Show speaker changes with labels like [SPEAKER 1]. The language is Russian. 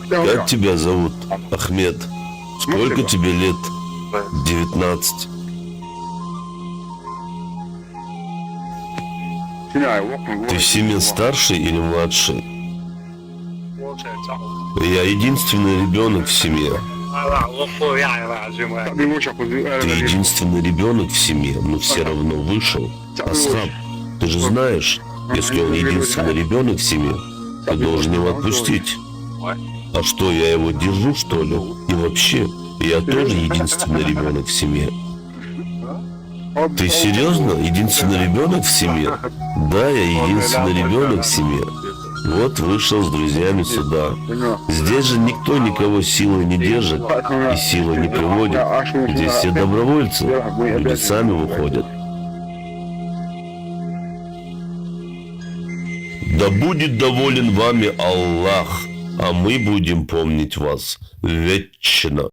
[SPEAKER 1] Как тебя зовут? Ахмед. Сколько тебе лет? 19. Ты в семье старший или младший? Я единственный ребенок в семье. Ты единственный ребенок в семье, но все равно вышел. Асхаб, ты же знаешь, если он единственный ребенок в семье, ты должен его отпустить. А что, я его держу, что ли? И вообще, я тоже единственный ребенок в семье. Ты серьезно? Единственный ребенок в семье? Да, я единственный ребенок в семье. Вот вышел с друзьями сюда. Здесь же никто никого силой не держит и силой не приводит. Здесь все добровольцы. Люди сами выходят. Да будет доволен вами Аллах, а мы будем помнить вас вечно.